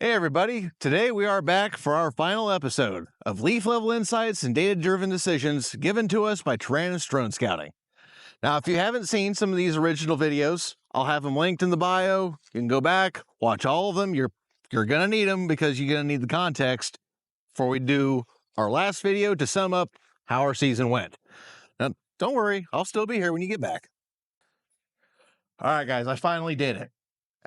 Hey everybody, today we are back for our final episode of leaf level insights and data-driven decisions given to us by Taranis Drone Scouting. Now, if you haven't seen some of these original videos, I'll have them linked in the bio. You can go back, watch all of them. You're gonna need them because you're gonna need the context before we do our last video to sum up how our season went. Now, don't worry, I'll still be here when you get back. All right, guys, I finally did it.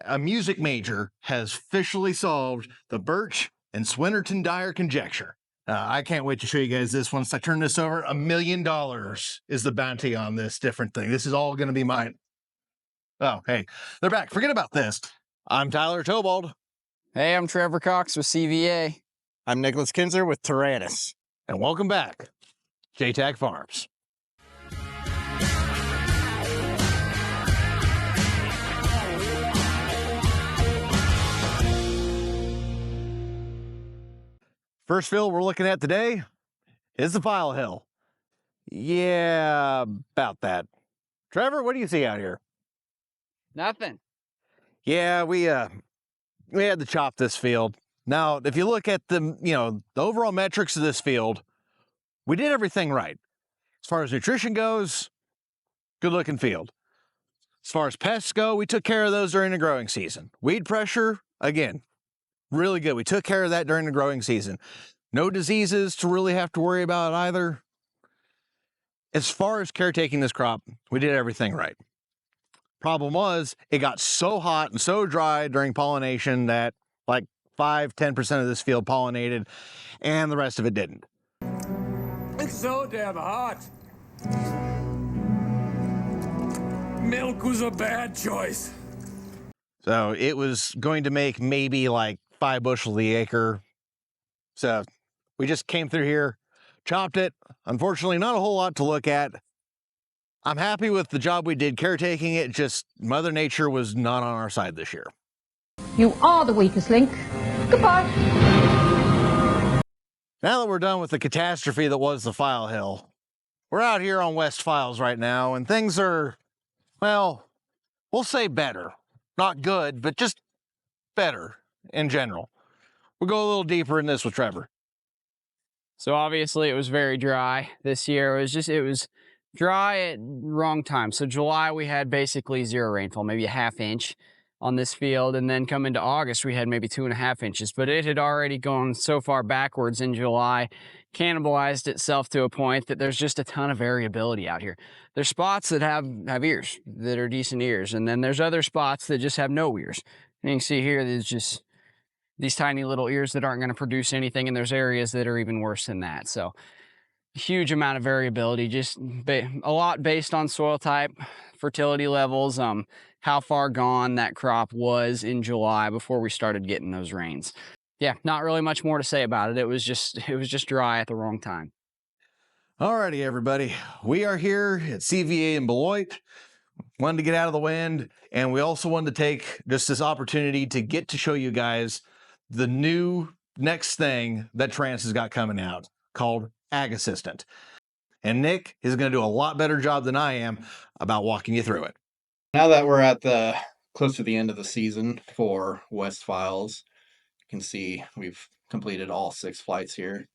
A music major has officially solved the Birch and Swinnerton Dyer conjecture. I can't wait to show you guys this once I turn this over. $1 million is the bounty on this different thing. This is all going to be mine. Oh, hey, they're back. Forget about this. I'm Tyler Tobald. Hey, I'm Trevor Cox with CVA. I'm Nicholas Kinzer with Taranis. And welcome back, JTAG Farms. First field we're looking at today is the File Hill. Yeah, about that. Trevor, what do you see out here? Nothing. Yeah, we had to chop this field. Now, if you look at the overall metrics of this field, we did everything right. As far as nutrition goes, good looking field. As far as pests go, we took care of those during the growing season. Weed pressure, again, really good. We took care of that during the growing season. No diseases to really have to worry about either. As far as caretaking this crop, we did everything right. Problem was, it got so hot and so dry during pollination that like 5-10% of this field pollinated and the rest of it didn't. It's so damn hot. Milk was a bad choice. So it was going to make maybe like 5 bushels the acre. So we just came through here, chopped it. Unfortunately, not a whole lot to look at. I'm happy with the job we did caretaking it, just Mother Nature was not on our side this year. You are the weakest link. Goodbye. Now that we're done with the catastrophe that was the File Hill, we're out here on West Files right now, and things are, well, we'll say better. Not good, but just better in general. We'll go a little deeper in this with Trevor. So obviously it was very dry this year. It was dry at wrong time. So July we had basically 0 rainfall, maybe a ½ inch on this field. And then come into August, we had maybe 2.5 inches, but it had already gone so far backwards in July, cannibalized itself to a point that there's just a ton of variability out here. There's spots that have ears, that are decent ears. And then there's other spots that just have no ears. And you can see here, there's just these tiny little ears that aren't going to produce anything. And there's areas that are even worse than that. So huge amount of variability, just a lot based on soil type, fertility levels, how far gone that crop was in July before we started getting those rains. Yeah, not really much more to say about it. It was just dry at the wrong time. Alrighty, everybody. We are here at CVA in Beloit. Wanted to get out of the wind, and we also wanted to take just this opportunity to get to show you guys the new next thing that Taranis has got coming out called Ag Assistant. And Nick is going to do a lot better job than I am about walking you through it. Now that we're at close to the end of the season for West Files, you can see we've completed all 6 flights here.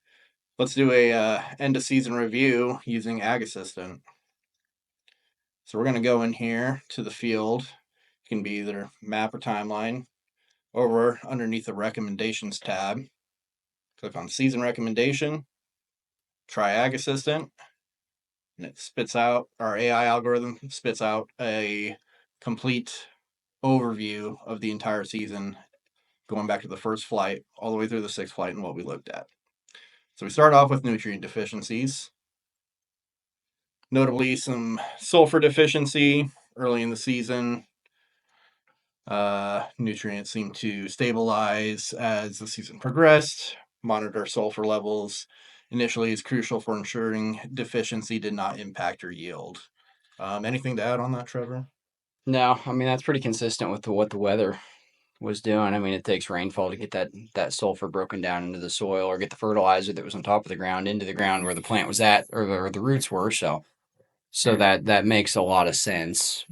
Let's do a end of season review using Ag Assistant. So we're going to go in here to the field. It can be either map or timeline. Over underneath the recommendations tab, click on season recommendation, try Ag Assistant, and it spits out, our AI algorithm spits out a complete overview of the entire season, going back to the first flight, all the way through the 6th flight and what we looked at. So we start off with nutrient deficiencies. Notably some sulfur deficiency early in the season. Nutrients seem to stabilize as the season progressed. Monitor sulfur levels initially is crucial for ensuring deficiency did not impact your yield. Anything to add on that, Trevor? No, I mean, that's pretty consistent with what the weather was doing. I mean, it takes rainfall to get that sulfur broken down into the soil, or get the fertilizer that was on top of the ground into the ground where the plant was at, or the roots were. So So that makes a lot of sense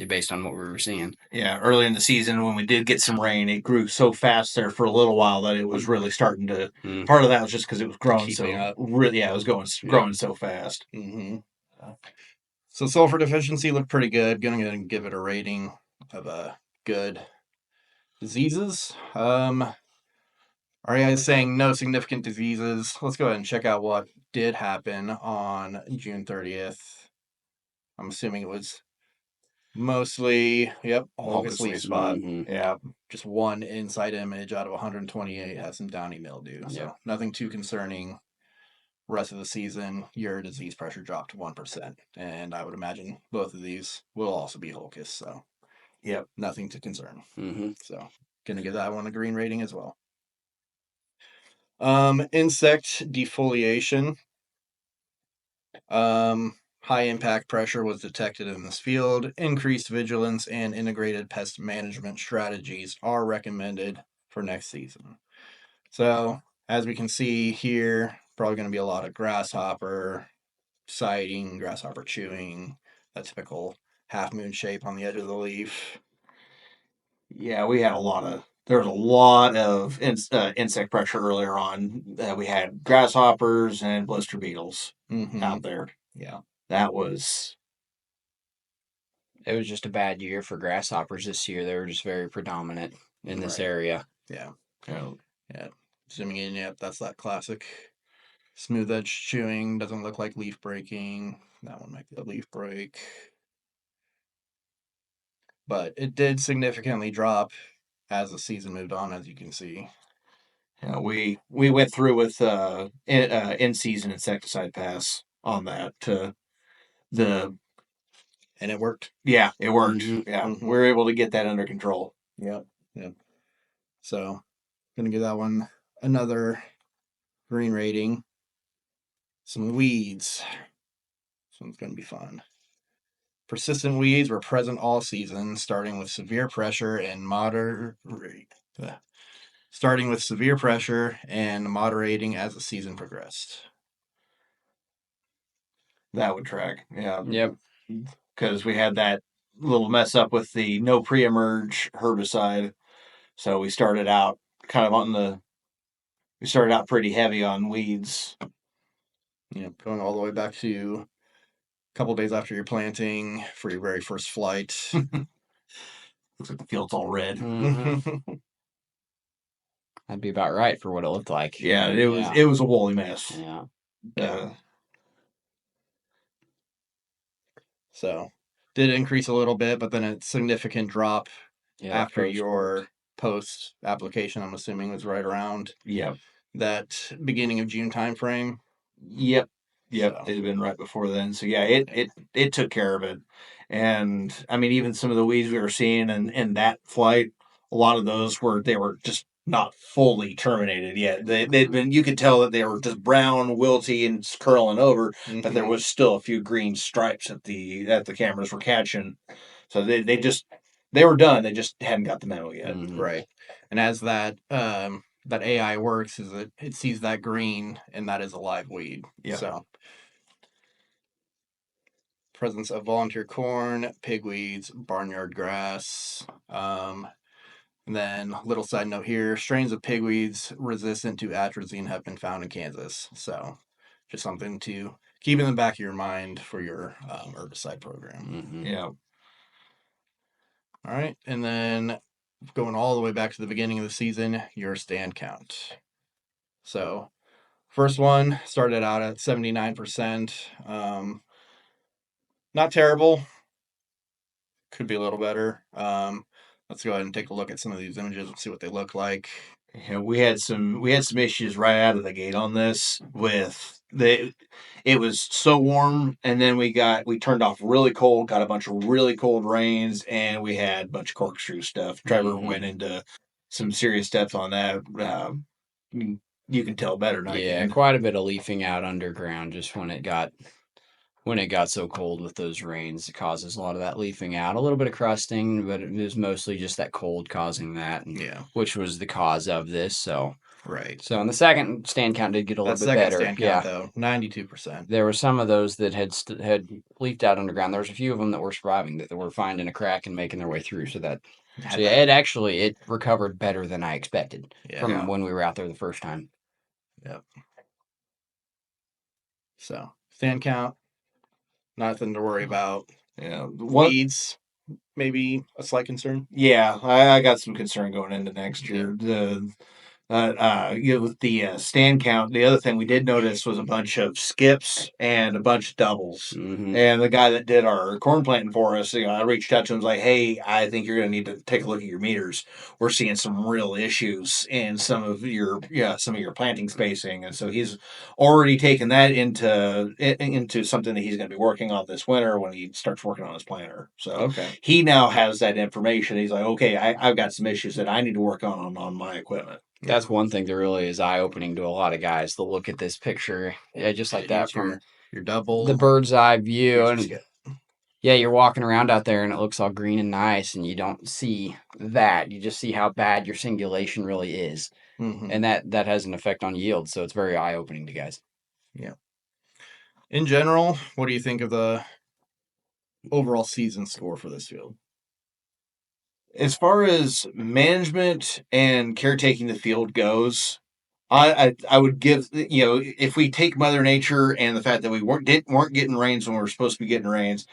based on what we were seeing. Yeah, early in the season when we did get some rain, it grew so fast there for a little while that it was really starting to. Part of that was just because it was growing Keeping so up. really. Yeah, it was growing so fast. Mm-hmm. So sulfur deficiency looked pretty good. Gonna go and give it a rating of a good. Diseases. REI is saying no significant diseases. Let's go ahead and check out what did happen on June 30th. I'm assuming it was mostly, All locust this leaf leaf spot. spot. Yeah. Just one inside image out of 128 has some downy mildew. So Yep. nothing too concerning. Rest of the season, your disease pressure dropped 1%. And I would imagine both of these will also be locust. So, nothing to concern. So, gonna give that one a green rating as well. Insect defoliation. High impact pressure was detected in this field. Increased vigilance and integrated pest management strategies are recommended for next season. So, as we can see here, probably going to be a lot of grasshopper sighting, grasshopper chewing, that typical half moon shape on the edge of the leaf. Yeah, we had there was a lot of insect pressure earlier on. We had grasshoppers and blister beetles out there. Yeah. That was. It was just a bad year for grasshoppers this year. They were just very predominant in this area. Yeah. Zooming in, that's that classic smooth edge chewing. Doesn't look like leaf breaking. That one might be a leaf break. But it did significantly drop as the season moved on, as you can see. Yeah, we went through with in-season insecticide pass on that and it worked. Yeah, it worked. Yeah, we were able to get that under control. Yep. So, gonna give that one another green rating. Some weeds. This one's gonna be fun. Persistent weeds were present all season, starting with severe pressure and moderating as the season progressed. That would track. Yeah. Yep. Because we had that little mess up with the no pre-emerge herbicide. So we started out pretty heavy on weeds. Going all the way back to a couple days after your planting for your very first flight. Looks like the field's all red. That'd be about right for what it looked like. Yeah, it was a woolly mess. Yeah. So did increase a little bit, but then a significant drop after your post application. I'm assuming was right around that beginning of June timeframe. Yep. So. It had been right before then. So yeah, it took care of it. And I mean, even some of the weeds we were seeing in that flight, a lot of those were just not fully terminated yet. They'd been, you could tell that they were just brown, wilty, and curling over, but there was still a few green stripes that the cameras were catching. So they were done. They just hadn't got the memo yet. Right. And as that that AI works is it sees that green and that is a live weed. Yeah. So presence of volunteer corn, pigweeds, barnyard grass. And then little side note here, strains of pigweeds resistant to atrazine have been found in Kansas. So just something to keep in the back of your mind for your herbicide program. Yeah. All right. And then going all the way back to the beginning of the season, your stand count. So first one started out at 79%. Not terrible. Could be a little better. Let's go ahead and take a look at some of these images and see what they look like. Yeah, we had some issues right out of the gate on this with it was so warm, and then we turned off really cold, got a bunch of really cold rains, and we had a bunch of corkscrew stuff. Trevor went into some serious depth on that. You can tell better than I can. Quite a bit of leafing out underground just when it got so cold with those rains. It causes a lot of that leafing out. A little bit of crusting, but it was mostly just that cold causing that, which was the cause of this. So Right. So in the second stand count did get a little That bit second better. stand count, though, 92%. There were some of those that had leaked out underground. There was a few of them that were surviving, that were finding a crack and making their way through. So it recovered better than I expected from when we were out there the first time. Yep. So stand count, nothing to worry about. Yeah. Weeds, maybe a slight concern. Yeah, I got some concern going into next year. With the stand count, the other thing we did notice was a bunch of skips and a bunch of doubles. Mm-hmm. And the guy that did our corn planting for us, I reached out to him, was like, "Hey, I think you're going to need to take a look at your meters. We're seeing some real issues in some of your planting spacing." And so he's already taken that into something that he's going to be working on this winter when he starts working on his planter. So he now has that information. He's like, "Okay, I've got some issues that I need to work on my equipment." That's one thing that really is eye-opening to a lot of guys to look at this picture. Yeah, just like that from your double, the bird's eye view. And you're walking around out there and it looks all green and nice, and you don't see that. You just see how bad your singulation really is. Mm-hmm. And that has an effect on yield. So it's very eye-opening to guys. Yeah. In general, what do you think of the overall season score for this field? As far as management and caretaking the field goes, I would give, if we take Mother Nature and the fact that we weren't getting rains when we were supposed to be getting rains,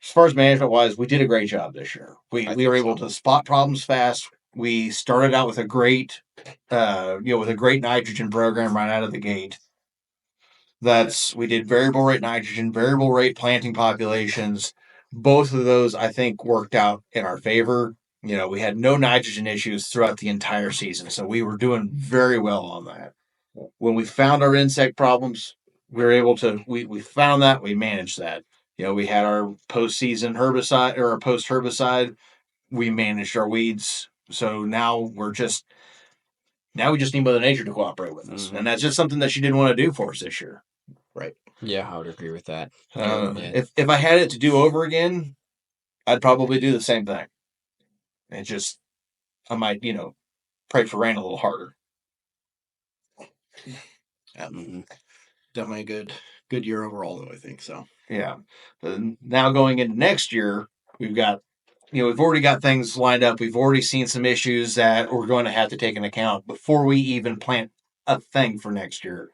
as far as management wise, we did a great job this year. We were able to spot problems fast. We started out with a great nitrogen program right out of the gate. We did variable rate nitrogen, variable rate planting populations. Both of those, I think, worked out in our favor. We had no nitrogen issues throughout the entire season, so we were doing very well on that. When we found our insect problems, we were able to, we found that, we managed that. We had our post-season herbicide or our post-herbicide. We managed our weeds. So now we just need Mother Nature to cooperate with us. Mm-hmm. And that's just something that she didn't want to do for us this year. Right. Yeah, I would agree with that. If I had it to do over again, I'd probably do the same thing. And just, I might, pray for rain a little harder. Yeah. Mm-hmm. Definitely a good year overall, though, I think so. Yeah. Now going into next year, we've already got things lined up. We've already seen some issues that we're going to have to take into account before we even plant a thing for next year.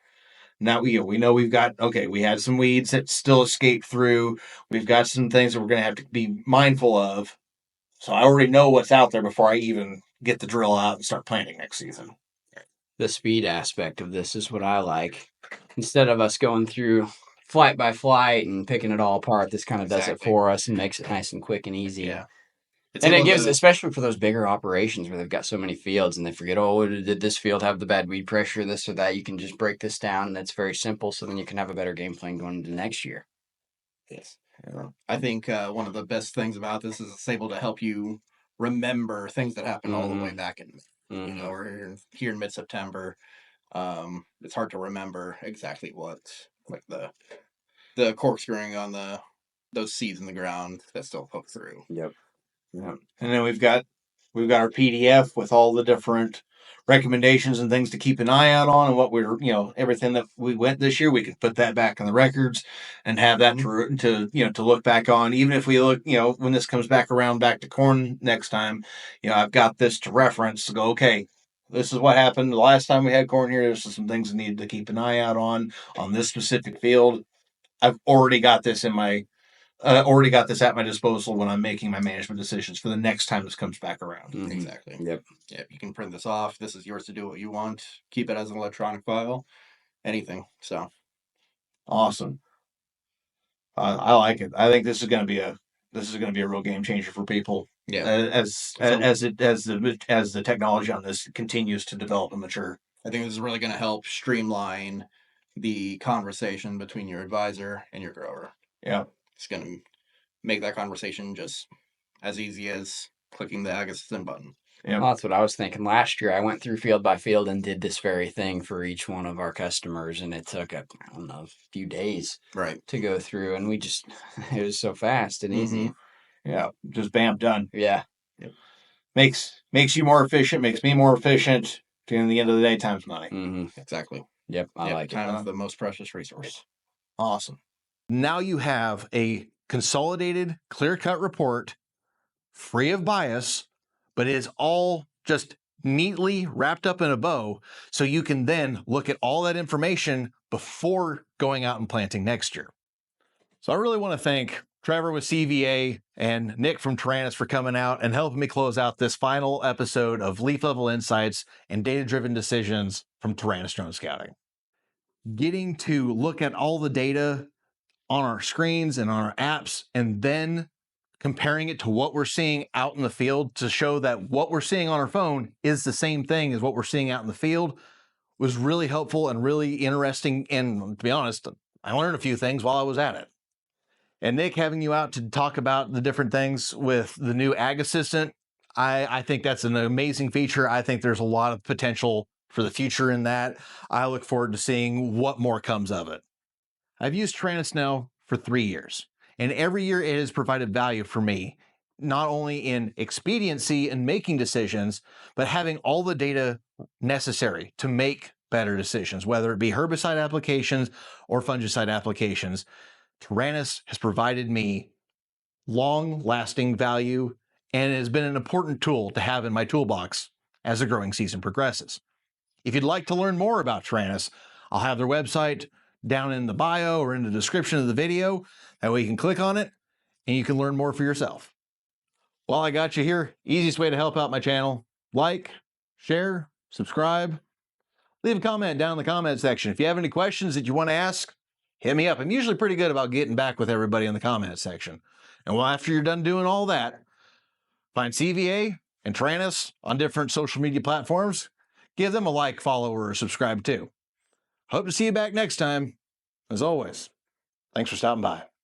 Now we know we had some weeds that still escaped through. We've got some things that we're going to have to be mindful of. So I already know what's out there before I even get the drill out and start planting next season. The speed aspect of this is what I like. Instead of us going through flight by flight and picking it all apart, this kind of does it for us and makes it nice and quick and easy. Yeah. And it gives, especially for those bigger operations where they've got so many fields and they forget, did this field have the bad weed pressure, this or that? You can just break this down, and it's very simple, so then you can have a better game plan going into next year. Yes. Yeah. I think one of the best things about this is it's able to help you remember things that happened all the way back in, we're here in mid-September. It's hard to remember exactly what, like the corkscrewing on those seeds in the ground that still poke through. Yep. And then we've got our PDF with all the different recommendations and things to keep an eye out on, and what everything that we went this year, we could put that back in the records and have that to look back on. Even if we look, when this comes back around back to corn next time, I've got this to reference to go, okay, this is what happened the last time we had corn here. This is some things I needed to keep an eye out on this specific field. I've already got this at my disposal when I'm making my management decisions for the next time this comes back around. Mm-hmm. Exactly. Yep. You can print this off. This is yours to do what you want. Keep it as an electronic file. Anything. So awesome. I like it. I think this is going to be a real game changer for people. Yeah. As the technology on this continues to develop and mature. I think this is really going to help streamline the conversation between your advisor and your grower. Yeah. It's going to make that conversation just as easy as clicking the Ag Assistant button. Yeah. Well, that's what I was thinking. Last year, I went through field by field and did this very thing for each one of our customers, and it took a few days to go through, and it was so fast and easy. Yeah, just bam, done. Yeah. Yep. Makes you more efficient, makes me more efficient. In the end of the day, time's money. Exactly. Yep, I like it. Time is the most precious resource. Awesome. Now you have a consolidated, clear-cut report, free of bias, but it is all just neatly wrapped up in a bow, so you can then look at all that information before going out and planting next year. So I really want to thank Trevor with CVA and Nick from Taranis for coming out and helping me close out this final episode of Leaf Level Insights and Data-Driven Decisions from Taranis Drone Scouting. Getting to look at all the data on our screens and on our apps, and then comparing it to what we're seeing out in the field to show that what we're seeing on our phone is the same thing as what we're seeing out in the field was really helpful and really interesting. And to be honest, I learned a few things while I was at it. And Nick, having you out to talk about the different things with the new Ag Assistant, I think that's an amazing feature. I think there's a lot of potential for the future in that. I look forward to seeing what more comes of it. I've used Taranis now for 3 years, and every year it has provided value for me, not only in expediency and making decisions, but having all the data necessary to make better decisions, whether it be herbicide applications or fungicide applications. Taranis has provided me long-lasting value, and it has been an important tool to have in my toolbox as the growing season progresses. If you'd like to learn more about Taranis, I'll have their website down in the bio or in the description of the video. That way you can click on it and you can learn more for yourself. While I got you here, easiest way to help out my channel, like, share, subscribe, leave a comment down in the comment section. If you have any questions that you want to ask, hit me up. I'm usually pretty good about getting back with everybody in the comment section. And well, after you're done doing all that, find CVA and Taranis on different social media platforms. Give them a like, follow, or subscribe too. Hope to see you back next time. As always, thanks for stopping by.